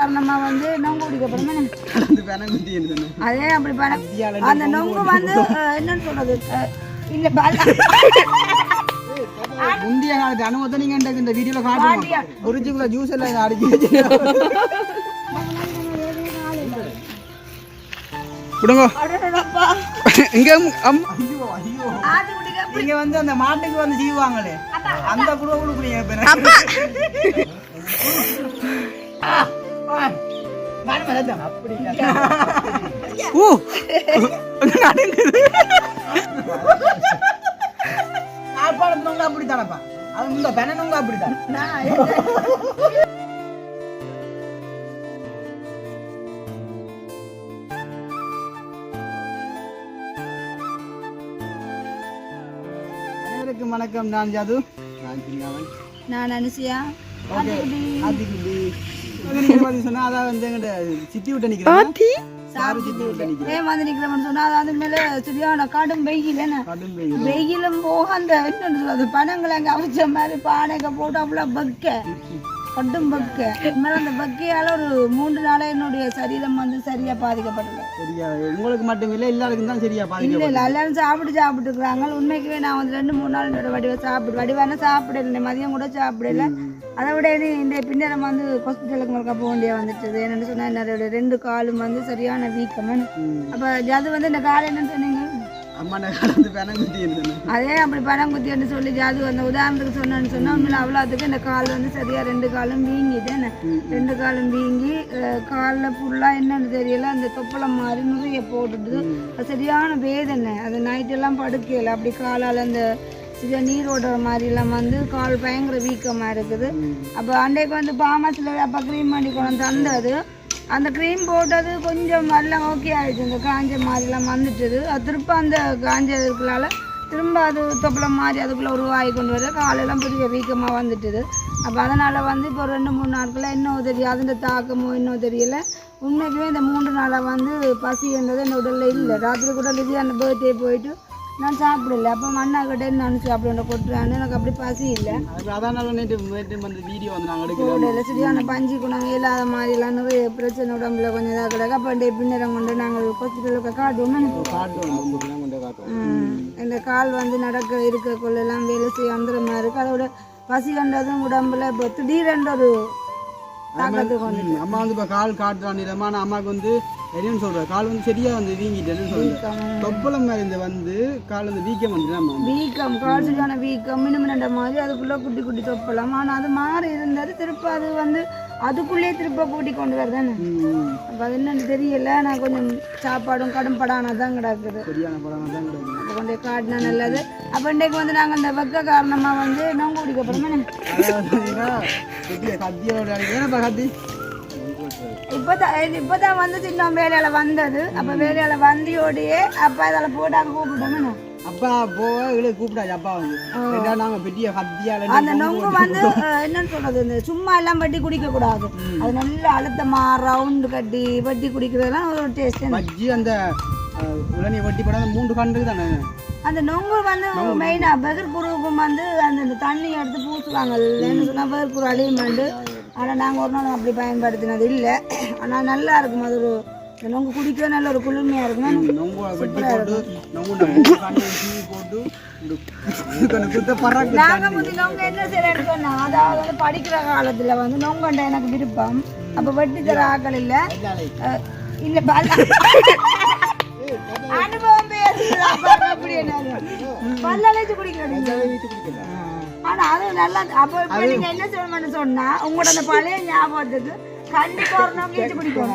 காரணமா வந்து நொங்கு குடிக்கப்படுமே அதே அப்படி அந்த நொங்கு வந்து என்னன்னு சொல்றது இல்ல முந்தைய காலத்து அனுபவத்தை நீங்க இந்த வீடியோல காட்டுங்க ஒரிஜினல் ஜூஸ் எல்லாம் அடிச்சு விடுங்க இங்க நீங்க வந்து அந்த மாட்டுக்கு வந்து செய்வாங்களே அந்த குடுவை குடிங்க அப்படித்தானப்பா அது இந்த பெனனுங்க அப்படித்தான் வணக்கம் நான் ஜாது நான் அனுசியா சொன்னா அதான் வந்து எங்கிட்ட சித்தி விட்டு நிக்கிறேன் சரியான கடும் வெயில் வெயிலும் போக அந்த பணங்களை அங்க அவிச்ச மாதிரி பானைக்க போட்டு அவ்வளவு பக்க கடும் பக்க அந்த பக்கையால ஒரு 3 நாளா என்னுடைய சரீரம் வந்து சரியா பாதிக்கப்பட்டது. உங்களுக்கு மட்டும் இல்ல எல்லாருக்கும் தான் சரியா பாதிக்கப்பட்டது. இல்ல எல்லாரும் சாப்பிட்டு இருக்கிறாங்க. உண்மைக்குவே நான் வந்து 2-3 நாள் என்னோட வடிவான சாப்பிடல, மதியம் கூட சாப்பிடல. அதை விட இந்த பின்னரம் வந்து ஹாஸ்பிட்டலுக்கு மறுக்க போக வேண்டிய வந்துட்டது. என்னன்னு சொன்னா என்னோட 2 காலும் வந்து சரியான வீக்கம். அப்ப அது வந்து இந்த காலம் என்னன்னு சொன்னீங்க அதே அப்படி பணங்குத்தின்னு சொல்லி அது அந்த உதாரணத்துக்கு சொன்னு சொன்னா உண்மையில அவ்வளோத்துக்கு இந்த கால் வந்து சரியா 2 காலும் வீங்கிட்டு 2 காலும் வீங்கி காலில் ஃபுல்லா என்னன்னு தெரியல அந்த தொப்பளம் மாதிரி நிறைய போட்டுட்டு சரியான வேதனை. அது நைட்டெல்லாம் படுக்கல அப்படி காலால் அந்த சில நீர் ஓடுற மாதிரிலாம் வந்து கால் பயங்கர வீக்கமாக இருக்குது. அப்போ அன்றைக்கு வந்து பாமாசில் அப்போ க்ரீம் பண்ணி கொண்டு தந்தது. அந்த க்ரீம் போட்டது கொஞ்சம் எல்லாம் ஓகே ஆகிடுச்சு. அந்த காஞ்ச மாதிரிலாம் வந்துட்டுது. அது திரும்ப அந்த காஞ்ச இருக்கிறால திரும்ப அது தொப்பளம் மாதிரி அதுக்குள்ளே உருவாகி கொண்டு வர காலெல்லாம் பெரிய வீக்கமாக வந்துட்டுது. அப்போ அதனால் வந்து இப்போ 2-3 நாட்களில் இன்னும் தெரியும் அதோட தாக்கமோ இன்னும் தெரியல. உண்மைக்குமே இந்த 3 நாளாக வந்து பசி என்றது என் உடலில் இல்லை. ராத்திரி கூட லிஜி அந்த பர்த்டே போயிட்டு நான் சாப்பிடல. அப்போ அண்ணா கிட்ட நான் சாப்பிட கொட்டுறான்னு எனக்கு அப்படி பசி இல்லை. சரியான பஞ்சு குணம் இல்லாத மாதிரிலாம் நிறைய பிரச்சனை உடம்புல கொஞ்சம் இதாக கிடக்கு. அப்போ பின்னரம் கொண்டு நாங்கள் ஹாஸ்பிட்டலுக்கு காட்டுவோம். இந்த கால் வந்து நடக்க இருக்க கொள்ளெல்லாம் வேலை செய்ய அந்த மாதிரி இருக்குது. அதோட பசி கண்டதும் உடம்புல இப்போ திடீரென்ற ஒரு தாக்கத்துக்கு வந்து அம்மா வந்து இப்போ கால் காட்டுறான். அம்மாவுக்கு வந்து என்னன்னு சொல்கிறேன் கால் வந்து சரியா வந்து வீங்கிட்டேன்னு சொல்கிறேன். தொப்பளம் மாதிரி வந்து கால் வந்து வீக்கம் வந்து வீக்கம் கால் சரியான வீக்கம் மினுமினண்ட மாதிரி அதுக்குள்ளே குட்டி குட்டி தொப்பளம். ஆனால் அது மாறி இருந்தது திருப்ப அது வந்து அதுக்குள்ளேயே திருப்ப கூட்டி கொண்டு வருதானே. அப்போ அது என்னன்னு தெரியல. நான் கொஞ்சம் சாப்பாடும் கடும் படானா தான் கிடக்குது. சரியான படானா தான் கிடக்குது. அப்போ கொஞ்சம் காட்டினா நல்லது. அப்போ இன்றைக்கு வந்து நாங்கள் அந்த வெக்க காரணமாக வந்து நொங்கு குடிக்கப்படுமே கத்தி இப்பதான் வந்து சின்ன வேலையால வந்தது. அப்ப வேலையால வந்தியோடையே அப்பா இதால போட்டாங்க கூப்பிட்டோம். அப்பா போக கூப்பிட்டாச்சு. அப்பா வந்து நாங்க பெரிய கத்தியால அந்த நொங்கு வந்து என்னன்னு சொல்றது இந்த சும்மா எல்லாம் வெட்டி குடிக்க கூடாது. அது நல்லா அழுத்தமா ரவுண்டு கட்டி வெட்டி குடிக்கிறதுலாம் ஒரு டேஸ்ட். பஜ்ஜி அந்த உடனே வெட்டி போட 3 கண்டுக்கு தானே அந்த நொங்கு வந்து மெயினா பெகர்புருவுக்கும் வந்து அந்த தண்ணி எடுத்து பூசுவாங்க. என்ன சொன்னா பெகர்புரு அழியுமாண்டு. ஆனால் நாங்கள் ஒரு நாள் அப்படி பயன்படுத்தினது இல்லை. ஆனால் நல்லா இருக்கும். அது ஒரு நொங்கு குடிக்க நல்ல ஒரு குளிர்மையாக இருக்கும். நாங்கள் முந்தி நொங்கு என்ன செய்யறேன்னு சொன்னா அதாவது படிக்கிற காலத்தில் வந்து நொங்கண்ட எனக்கு விருப்பம். அப்போ வெட்டி தர ஆக்கள் இல்லை இல்லை அனுபவம் அப்படி பல்லழைச்சு குடிக்கிறேன். ஆனா அது நல்லா. அப்போ நீங்க என்ன செய்யணும்னு சொன்னா உங்களோட அந்த பழைய ஞாபகத்துக்கு கண்டிப்பா ஒரு நோக்கி குடிக்கும்.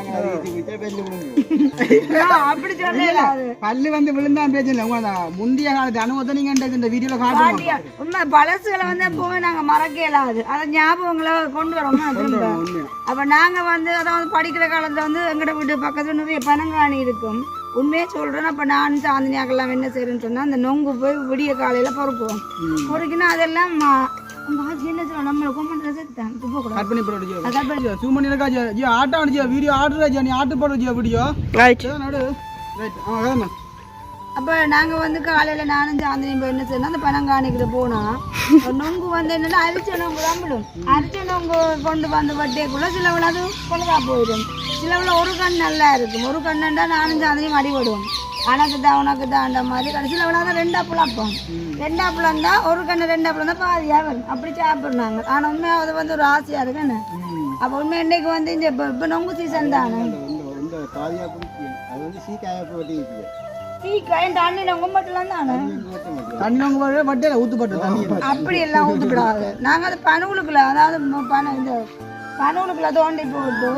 அப்படி சொல்லல பல்லு வந்து விழுந்தா பேசல. முந்தைய காலத்து அனுபவத்தை நீங்க இந்த வீடியோல காட்டுங்க. உண்மை பழசுகளை வந்து எப்பவுமே நாங்க மறக்க இயலாது. அதை ஞாபகங்களை கொண்டு வரோம். அப்ப நாங்க வந்து அதாவது படிக்கிற காலத்துல வந்து எங்கட வீட்டு பக்கத்துல நிறைய பனங்காணி இருக்கும். உண்மையே சொல்றேன். அப்ப நான் சாந்தினியாக்கெல்லாம் என்ன செய்யறேன்னு சொன்னா அந்த நொங்கு போய் விடிய காலையில பொறுக்குவோம். பொறுக்கினா அதெல்லாம் என்ன சொல்ல நம்மள கொமெண்ட்ல சேர்த்தான் துப்ப கூட கட் பண்ணி போடுங்க. ஜூம் பண்ணி இருக்கா ஜி ஆட்டோ அடிச்சு வீடியோ ஆர்டர் ஜி நீ ஆர்டர் போடு ஜி வீடியோ ரைட் நடு ரைட். அப்போ நாங்கள் வந்து காலையில் நானும் சாந்தினியும் போய் என்ன செய்யணும் அந்த பனங்காணிக்கிட்ட போனால் நொங்கு வந்து என்னென்னா அரிச்ச நொங்கு தான் அரிச்ச நொங்கு கொண்டு வந்து வட்டியக்குள்ளே சிலவில் அது பொழுதா போயிடும் சிலவில் ஒரு கண் நல்லா இருக்கும் ஒரு கண்ணுண்டா நானும் சாந்தினியும் அடிபடுவோம் உனக்கு தாண்ட மாதிரி கடைசியில் விழாதான் 2 ஆப்பிள் அப்போம் 2 ஆப்பிள் இருந்தால் ஒரு கண்ணு 2 ஆப்பிள் இருந்தால் பாதியாக வரும் அப்படி சாப்பிட்றாங்க ஆனால் உண்மையாக அது வந்து ஒரு ஆசையாக இருக்குன்னு அப்போ உண்மை இன்னைக்கு வந்து இந்த இப்போ நொங்கு சீசன் தானே சீக்காயம் தண்ணி நொங்கு மட்டும் தானே தண்ணி நொங்கு வட்டியில் ஊற்றுப்பட்டு தண்ணி அப்படி எல்லாம் ஊற்றப்படாது நாங்கள் அது பனவுளுக்குள்ள அதாவது இந்த பனவுளுக்குள்ள தோண்டி போட்டு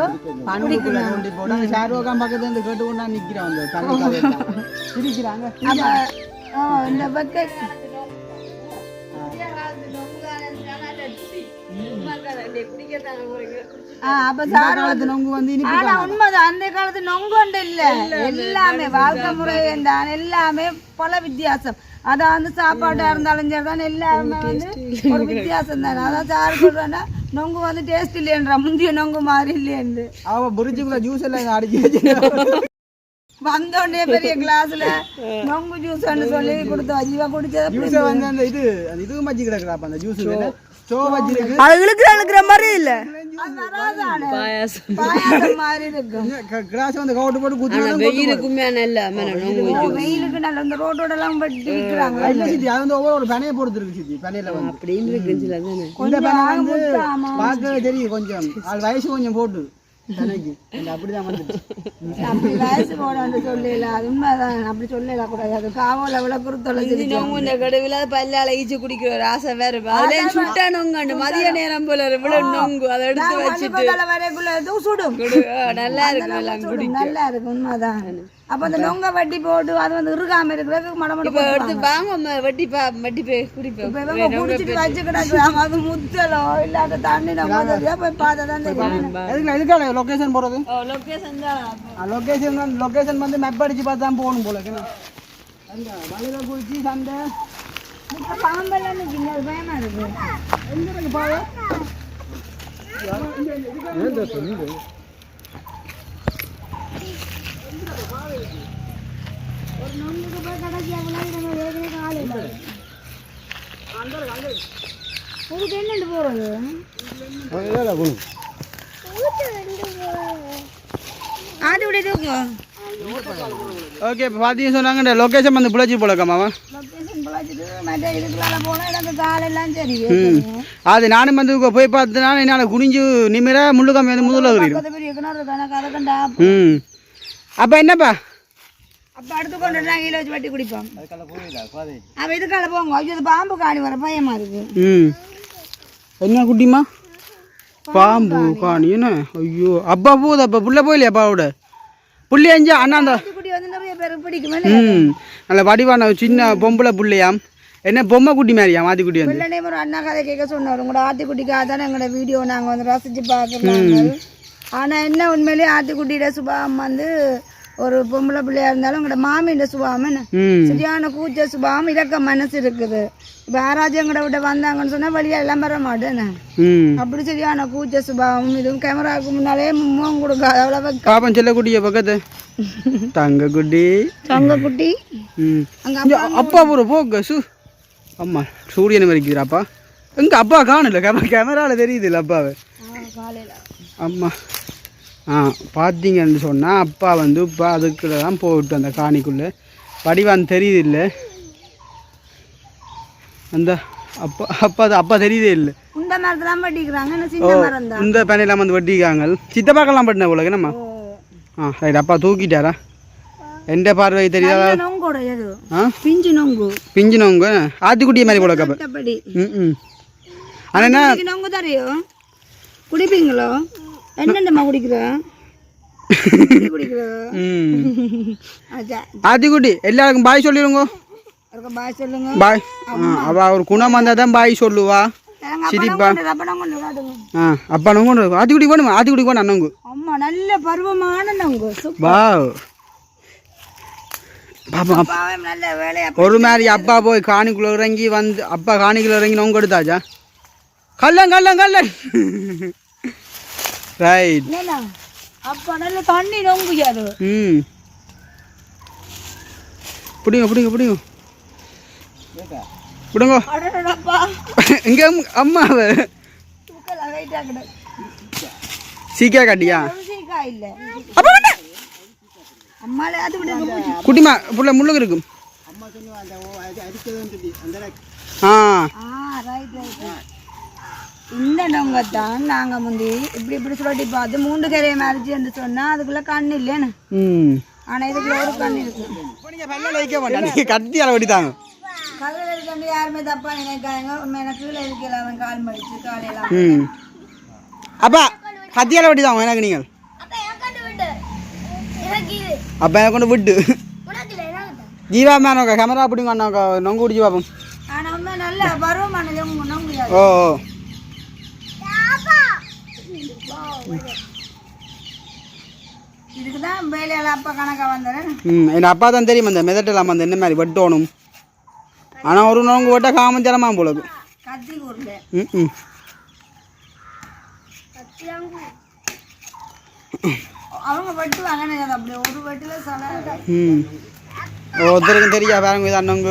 பனவுளுக்குள்ள தோண்டி போட்டு அந்த ஷாருக்கான் பக்கத்துல இருந்து கேட்டு கொண்டா நிற்கிறான் அந்த தண்ணி சிரிக்கிறாங்க அப்போ இந்த பக்க உண்மைதான் அந்த காலத்து நொங்கு ஒன்று இல்ல எல்லாமே வாழ்க்கை முறை தான் எல்லாமே பல வித்தியாசம் அதான் வந்து சாப்பாட்டா இருந்தாலும் சரிதான் எல்லாருமே வந்து ஒரு வித்தியாசம் தானே அதான் சாரு சொல்றேன்னா நொங்கு வந்து டேஸ்ட் இல்லையன்றா முந்திய நொங்கு மாதிரி இல்லையன்று அவ புரிஞ்சுக்குள்ள ஜூஸ் எல்லாம் அடிச்சு வந்தோடனே பெரிய கிளாஸ்ல நொங்கு ஜூஸ் சொல்லி கொடுத்தோம் ஜீவா குடிச்சது வந்து அந்த இது மச்சி கிடக்குறாப்ப அந்த ஜூஸ் அழுகிற மாதிரி இல்ல மாதிரி இருக்கும் கிளாஸ் வந்து கவுட்டு போட்டு குத்தி வெயிலுக்கு நல்ல இந்த ரோட்டோட எல்லாம் வெட்டி விற்கிறாங்க அது வந்து ஒவ்வொரு பனையை பொறுத்து இருக்கு சித்தி பனையில வந்து அப்படின்னு இருக்கு இந்த பனை வந்து பார்க்கவே தெரியும் கொஞ்சம் அது வயசு கொஞ்சம் போட்டு அப்படிதான் அப்படி வயசு போட சொல்லல அது உண்மைதான் அப்படி சொல்லல கூடாது காவல எவ்வளவு குறுத்தொலை கடவுள பல்லால ஈச்சு குடிக்கிற ஆசை வேற அதுல சுட்டா நொங்கு மதிய நேரம் போல இவ்வளவு நொங்கு அதை எடுத்து வச்சுட்டு வரைக்குள்ள சுடும் நல்லா இருக்கும் எல்லாம் குடிக்க நல்லா இருக்கும் உண்மைதான் அப்ப அந்த நொங்க வட்டி போட்டு அது வந்து இருக்காம இருக்கிறதுக்கு மடமட எடுத்து வாங்க வட்டி போய் குடிப்பேன் குடிச்சிட்டு வச்சு கிடக்குறாங்க அது முத்தலோ இல்லாத தண்ணி நம்ம போய் பார்த்ததான் தெரியும் எதுக்காக லொகேஷன் போறது லொகேஷன் லொகேஷன் வந்து மேப் அடிச்சு பார்த்து தான் போகணும் போல மலையில குளிச்சு சண்டை பாம்பெல்லாம் நிற்கிங்க அது பயமா இருக்கு எங்க இருக்கு பாரு ஒரு நொங்குக்கு போய் கடைசியா நம்ம வேகவே காலையில் அதுக்கு என்னண்டு போறது ஆடு விட தூக்கம் ஓகே பார்த்தீங்க சொன்னாங்க லொக்கேஷன் வந்து புழைச்சி போலக்காமாவா லொகேஷன் புழைச்சிட்டு மற்ற இதுக்குள்ள போனால் எனக்கு காலையெல்லாம் தெரியும் அது நானும் வந்து போய் பார்த்ததுனால என்னால் குனிஞ்சு நிமிர முள்ளுக்காம வந்து முதல்ல வரும் பெரிய கிணறு கணக்கு அதை கண்டா அப்போ என்னப்பா அப்போ அடுத்து கொண்டு கீழே வச்சு வட்டி குடிப்போம் அப்போ இதுக்கால போங்க ஐயோ இது பாம்பு காணி வர பயமா இருக்கு என்ன குட்டிமா பாம்பு காணி என்ன ஐயோ அப்பா போகுது அப்போ புள்ள போயிலையா அப்பாவோட புள்ளி அஞ்சா அண்ணா அந்த குட்டி வந்து நிறைய பேருக்கு பிடிக்குமே நல்ல வடிவான சின்ன பொம்பளை புள்ளையாம் என்ன பொம்மை குட்டி மாதிரியா ஆத்திக்குட்டி வந்து பிள்ளைனே ஒரு அண்ணா கதை கேட்க சொன்னார் உங்களோட ஆத்திக்குட்டிக்காக தானே எங்களோட வீடியோ நாங்கள் வந்து ரசித்து பார்க்குறாங்க ஆனால் என்ன உண்மையிலேயே ஆத்திக்குட்டியோட சுபாவம் வந்து ஒரு பொம்பளை பிள்ளையா இருந்தாலும் உங்களோட மாமியோட சுபாவம் என்ன சரியான கூச்ச சுபாவம் இறக்க மனசு இருக்குது இப்போ யாராச்சும் எங்கட விட்ட வந்தாங்கன்னு சொன்னா வழியா எல்லாம் வர மாட்டேன்னு அப்படி சரியான கூச்ச சுபாவம் இதுவும் கேமராவுக்கு முன்னாலே முகம் கொடுக்காது அவ்வளவு பாப்பம் செல்ல குட்டிய பக்கத்து தங்க குட்டி அங்க அப்பா பூரா போக சு அம்மா சூரியன் வரைக்குறாப்பா எங்க அப்பா காணல கேமரால தெரியுது இல்லை அப்பாவை அம்மா பார்த்தீங்கன்னு சொன்னால் அப்பா வந்து இப்போ அதுக்குள்ள தான் போட்டு அந்த காணிக்குள்ளே வடிவான் தெரியுது இல்லை அந்த அப்பா தெரியுதே இல்லை இந்த பேனையெல்லாம் வந்து வட்டிக்காங்க சித்தப்பாக்கெல்லாம் பட்டின போல என்னம்மா ரைட் அப்பா தூக்கிட்டாரா எந்த பார்வை தெரியாதா பிஞ்சு நொங்கு ஆத்திக்குட்டிய மாதிரி போல கப்ப ஆனால் என்ன குடிப்பீங்களோ என்னென்னமா குடிக்கிறேன் ஆத்திக்குட்டி எல்லாருக்கும் பாய் சொல்லிடுங்க பாய் அவ ஒரு குணம் வந்தா தான் பாய் சொல்லுவா சிரிப்பா அப்பா நொங்கு ஆத்திக்குடி வேணும் ஆத்திக்குடி வேணும் அண்ணங்கு அம்மா நல்ல பருவமான நொங்கு வா பாப்பா ஒரு மாதிரி அப்பா போய் காணிக்குள்ள இறங்கி வந்து அப்பா காணிக்குள்ள இறங்கி நொங்கு எடுத்தாச்சா கல்லன் ரைட் அப்ப நல்ல தண்ணி நொங்கு யாரு பிடிங்க பிடிங்க பிடிங்க பிடுங்க அடடப்பா இங்கே அம்மாவை தூக்கல வெயிட்டா கிட சீக்கிரம் காட்டியா சீக்கா இல்ல அப்போ வேண்டாம் அம்மால அது விடுங்க குட்டிமா புள்ள முள்ளுக்கு இருக்கும் ஆ ரைட் இந்த நொங்க தான் நாங்க முந்தி இப்படி சொல்லி பார்த்து 3 கரையை மறைச்சு சொன்னா அதுக்குள்ள கண்ணு இல்லைன்னு ஆனா இதுக்குள்ள ஒரு கண்ணு இருக்கு நீங்க பல்ல வைக்க மாட்டேன் நீங்க கத்தியால வெட்டிட்டாங்க கல்ல இருக்க யாருமே தப்பா நினைக்காங்க உண்மையான கீழே இருக்கல அவன் கால் மடிச்சு காலையெல்லாம் அப்பா கத்தியால வெட்டிதான் எனக்கு நீங்கள் அப்ப எனக்கு கொண்டு விட்டு ஜீவா மேனோக்க கேமரா பிடிங்க அண்ணாக்கா நொங்கு குடிச்சு பார்ப்போம் ஆனா உண்மை நல்ல பருவமான நொங்கு ஓ இதுக்குதான் வேலையால அப்பா கணக்கா வந்தேன் என் அப்பா தான் தெரியும் அந்த மெதட்டலாம் அந்த என்ன மாதிரி வெட்டணும் ஆனால் ஒரு நோங்கு வெட்ட காமஞ்சலமா போல கத்தி ஊர்ல அவங்க வெட்டுவாங்க அப்படி ஒரு வெட்டுல சொல்ல ஒருத்தருக்கும் தெரியா பாருங்க இது அண்ணங்க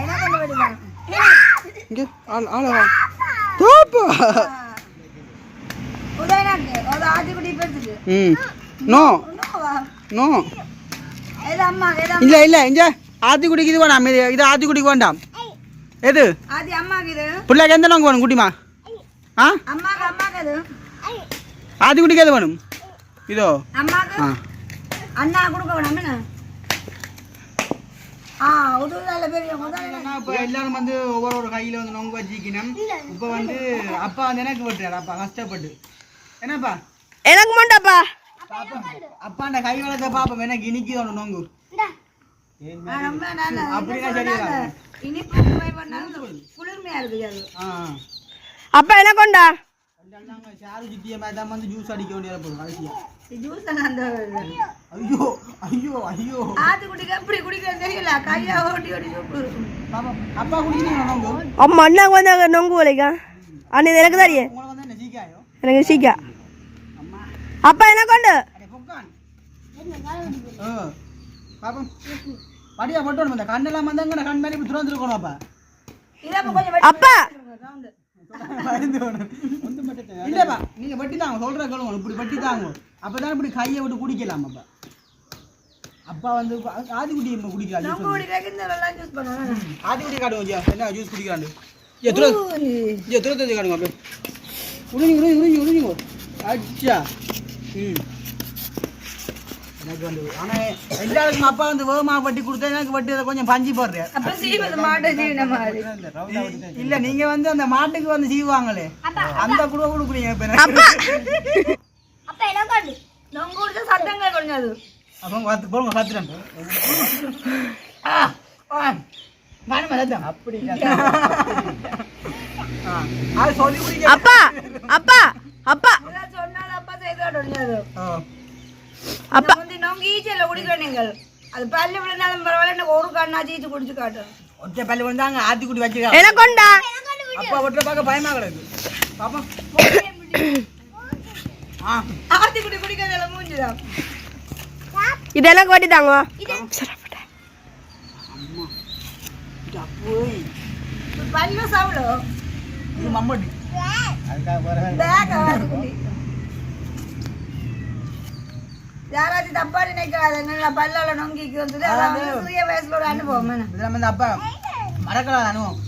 என்ன கொண்டு வெட்டுவாங்க இங்கே ஆளவா தோப்பா உதயநாக்கு அது ஆதிக்குடி பேசுது நோ நோ இல்லை இல்லை இங்கே ஆத்திக்குடிக்கு இது வேணாம் இது ஆத்திக்குடிக்கு வேண்டாம் எது ஆதி அம்மாக்கு இது பிள்ளைக்கு எந்த நோங்க வேணும் குட்டிமா ஆ அம்மாக்கு இது ஆத்திக்குடிக்கு எது வேணும் இதோ அம்மாக்கு அண்ணா கொடுக்க வேணாம் இப்போ எல்லாரும் வந்து ஒவ்வொரு கையில் வந்து நொங்கு வச்சிக்கணும் இப்போ வந்து அப்பா வந்து எனக்கு வெட்டுறாரு அப்பா கஷ்டப்பட்டு என்னப்பா எனக்கு மாட்டாப்பா அப்பாண்ட கை வளர்த்த பாப்போம் எனக்கு இனிக்கு ஒன்று நொங்கு அப்படின்னா சரியா அப்பா என்ன கொண்டா சாரு சித்திய மாதிரி தான் வந்து ஜூஸ் அடிக்க வேண்டியது போதும் கடைசியா ஐயோ ஐயோ ஐயோ அப்பா குடிக்கிறீங்க நொங்கு அம்மா அண்ணா வந்து நொங்கு வலிக்கா அண்ணி எனக்கு தாரியே உங்களுக்கு வந்து என்ன சீக்காயோ எனக்கு சீக்கா அப்பா என்ன கொண்டு பாப்போம் படியா போட்டோம் இந்த கண்ணெல்லாம் வந்தாங்க கண் மாதிரி இப்படி துறந்துருக்கணும் அப்பா அப்பா இல்லப்பா நீங்க வெட்டி தாங்க சொல்ற கேளுங்க இப்படி வெட்டி தாங்க அப்பதான் இப்படி கையை விட்டு குடிக்கலாம் அப்பா அப்பா வந்து ஆதிக்குடி குடிக்கலாம் ஆதிக்குடி காட்டுங்க என்ன ஜூஸ் குடிக்கலாண்டு துரத்து காட்டுங்க அப்போ உறிஞ்சிங்க அச்சா எனக்கு வந்து ஆனால் எல்லாருக்கும் அப்பா வந்து வேகமா வட்டி கொடுத்தா எனக்கு வட்டி அதை கொஞ்சம் பஞ்சி போடுறேன் இல்ல நீங்க வந்து அந்த மாட்டுக்கு வந்து சீவாங்களே அந்த கூட கொடுக்குறீங்க சட்டங்கள் கொஞ்சம் அப்போ போங்க கத்துறேன் அப்படி சொல்லி குடிக்க அப்பா அப்பா அப்பா சொன்னாலும் அப்பா செய்து அப்பா வந்து நொங்கு ஈச்சல குடிக்கிறோம் நீங்கள் அது பல்லு விழுந்தாலும் பரவாயில்ல ஒரு கண்ணாச்சி ஈச்சு குடிச்சு காட்டும் ஒற்றை பல்லு விழுந்தாங்க ஆத்தி குடி வச்சுக்க என்ன கொண்டா அப்பா ஒற்றை பார்க்க பயமா கிடக்கு பாப்பா ஆத்தி குடி குடிக்கிறதால மூஞ்சுதான் இதெல்லாம் வட்டி தாங்க பல்லு சாப்பிடும் இது மம்மடி யாராச்சும் தப்பா நினைக்காத பல்லால நொங்கிக்கு வந்தது சிறிய வயசுல ஒரு அனுபவம் அப்பா மறக்கலாம் அனுபவம்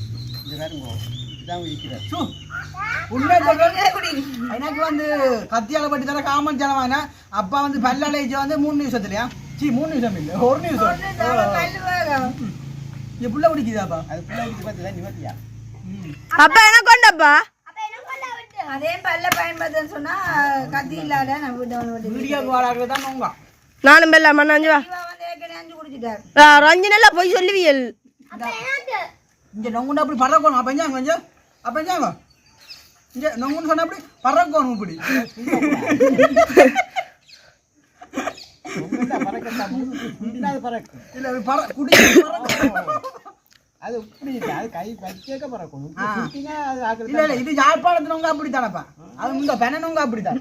எனக்கு வந்து கத்தியால பட்டி தர காமன் ஜனமான அப்பா வந்து பல்லால வந்து 3 நிமிஷத்துலயா 3 நிமிஷம் இல்ல 1 நிமிஷம் புள்ள குடிக்குதாப்பா அது புள்ள குடிச்சு பார்த்தா நிவர்த்தியா அப்பா என்ன கொண்டப்பா அதே பல்ல பயன்படுத்துன்னு சொன்னா கத்தி இல்லாத வீடியோக்கு வராது தான் நோங்க நானும் பெல்ல மண்ணாஞ்சு வா வந்து ஏற்கனவே 5 குடிச்சிட்டாரு ரஞ்சினெல்லாம் போய் சொல்லுவியல் இங்க நொங்குண்டா அப்படி பறக்கணும் அப்பஞ்சாங்க கொஞ்சம் அப்பஞ்சாங்க இங்க நொங்குன்னு சொன்னா அப்படி பறக்கணும் இப்படி அது கை வச்சேக்க பறக்கணும் இல்ல இது யாழ்ப்பாணத்தினவங்க அப்படித்தானப்பா அது இந்த பெனவங்க அப்படித்தான்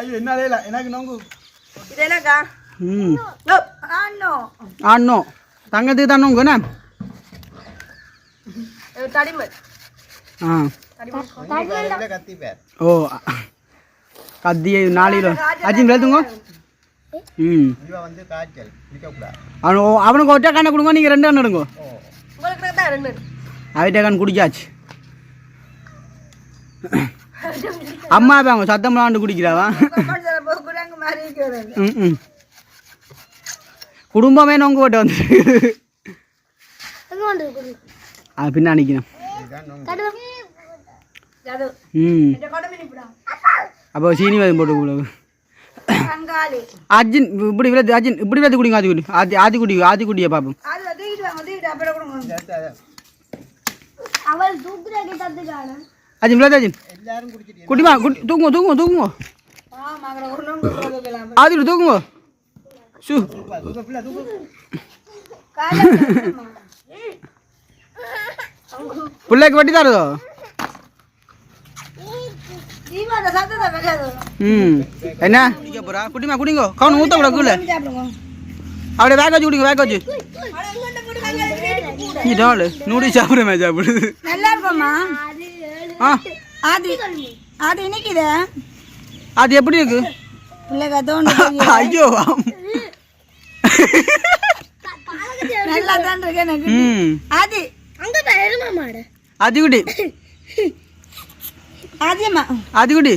ஐயோ என்னாலே இல்லை எனக்கு நோங்கு இது என்னக்கா ம் ஆனோ ஆனோ தங்கத்துக்கு தான் நோங்கு என்ன தடிமல் ஆ ஓ கத்தியை 4 கிலோ அஜிம் எழுதுங்க ம் அவனுக்கு ஒற்றை கண்ணை கொடுங்க நீங்கள் 2 கண்ணு எடுங்க உங்களுக்கு தான் 2 அவட்ட கண் குடிச்சாச்சு அம்மா பாங்க சத்தம் விளாண்டு குடிக்கிறாவா ம் குடும்பமே நோங்கு போட்டு வந்து அது பின்னா நிற்கணும் ம் அப்போ சீனி வதம் போட்டு கொடுங்க அர்ஜுன் இப்படி விளத்து அர்ஜுன் இப்படி விளத்து குடிங்க ஆதி குடியை பார்ப்போம் அர்ஜுன் விளத்து அர்ஜுன் குடிமா தூங்குங்க ஆதி தூங்குங்க சு பிள்ளைக்கு வட்டி தரதோ ம் என்ன போறா குட்டிமா குடிங்கோ கவுன் ஊத்த கூட கூல அப்படியே வேக வச்சு குடிங்க வேக வச்சு நீ டால் நூடி சாப்பிடுமே சாப்பிடு நல்லா இருக்குமா ஆ அது இன்னைக்குதே அது எப்படி இருக்கு பிள்ளைங்க தோண்டு ஐயோ நல்லா தான் இருக்கு எனக்கு அது அங்க பேருமா மாடு அது குடி ஆதியம்மா அது குடி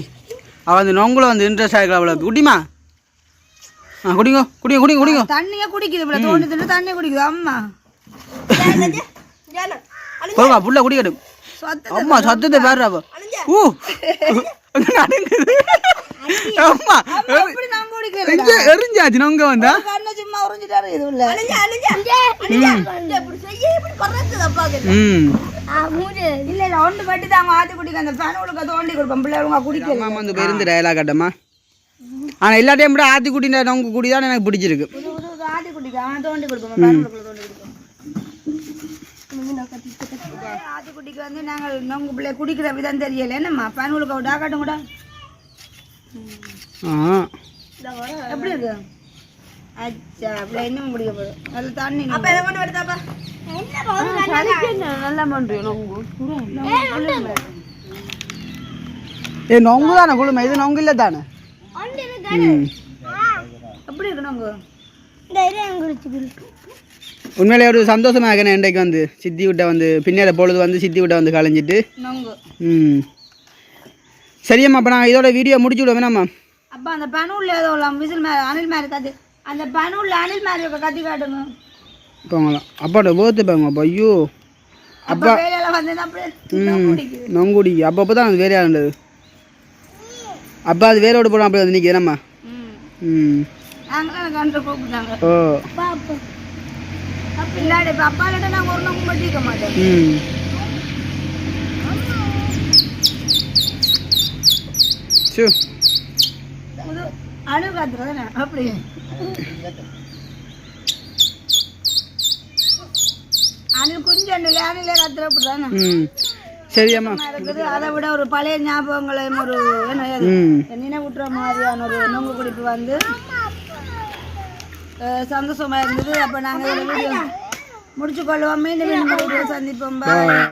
அவ வந்து நொங்குல வந்து இன்ட்ரெஸ்ட் ஆகிக்கலாம் அவ்வளோ குடிமா ஆ குடிங்க தண்ணியே குடிக்குது இப்படி தோண்டி தின்னு தண்ணி குடிக்குது அம்மா போவா புள்ள குடிக்கட்டும் அம்மா சத்தத்தை பாரு அவ ஊ அம்மா அப்படி நான் குடிக்கிறேன் எரிஞ்சாச்சு நொங்க வந்தா கண்ண சும்மா உறிஞ்சிட்டாரு இது உள்ள இல்ல இல்ல ஒன்று கட்டி தாங்க ஆத்தி குடிக்க அந்த பேனோளுக்கு தோண்டி கொடுப்போம் பிள்ளைங்க குடிக்க அம்மா வந்து இருந்து டயலாக் கட்டம்மா ஆனால் எல்லா டைம் கூட ஆத்தி குடி நொங்கு குடி தான் எனக்கு பிடிச்சிருக்கு ஆத்தி குடிக்க தோண்டி கொடுப்போம் பேனோளுக்குள்ள தோண்டி கொடுப்போம் ஆத்தி குடிக்க வந்து நாங்கள் நொங்கு பிள்ளை குடிக்கிற விதம் தெரியல என்னம்மா பேனோளுக்கு விடா காட்டும் கூட எப்படி இருக்கு அச்சா அப்படி இன்னும் குடிக்க போதும் நல்ல தண்ணி அப்ப எதை கொண்டு வருதாப்பா நல்லா பண்றோம் ஏ நொங்கு தானே குழுமை இது நொங்கு இல்லை தானே எப்படி இருக்கு நொங்கு உண்மையிலே ஒரு சந்தோஷமாக இருக்கேன் இன்றைக்கு வந்து சித்தி விட்ட வந்து பின்னேற பொழுது வந்து சித்தி விட்ட வந்து கலைஞ்சிட்டு ம் சரியம்மா அப்போ நாங்கள் இதோட வீடியோ முடிச்சு விடுவோம் வேணாம்மா அப்பா அந்த பனூல்ல ஏதோ விசில் மேலே அணில் மாதிரி கத்து அந்த பனூல்ல அணில் மாதிரி கத்தி காட்டுங்க போங்களாம் அப்பாட்ட போத்து பாங்க அப்பா ஐயோ அப்பா வேலையில வந்து நொங்குடி அப்போ தான் அது வேலையாக இருந்தது அப்பா அது வேலையோடு போடும் அப்படி வந்து நிற்கிது என்னம்மா ம் நாங்களும் கண்டு கூப்பிட்டாங்க ஓ இல்லாடி இப்போ அப்பாக்கிட்ட நாங்கள் ஒரு நோக்கம் பட்டிக்க மாட்டோம் ம் சு அணு காத்துறதானே அப்படி அணில் கொஞ்சம் அணிலே காத்துற அப்படிதானே ம் சரியம்மா இருக்குது அதை விட ஒரு பழைய ஞாபகங்களையும் ஒரு நினைவுற்ற மாதிரியான ஒரு நொங்கு குடிப்பு வந்து சந்தோஷமா இருந்தது. அப்போ நாங்கள் வீடியோ முடிச்சு கொள்வோம். மீண்டும் சந்திப்போம்.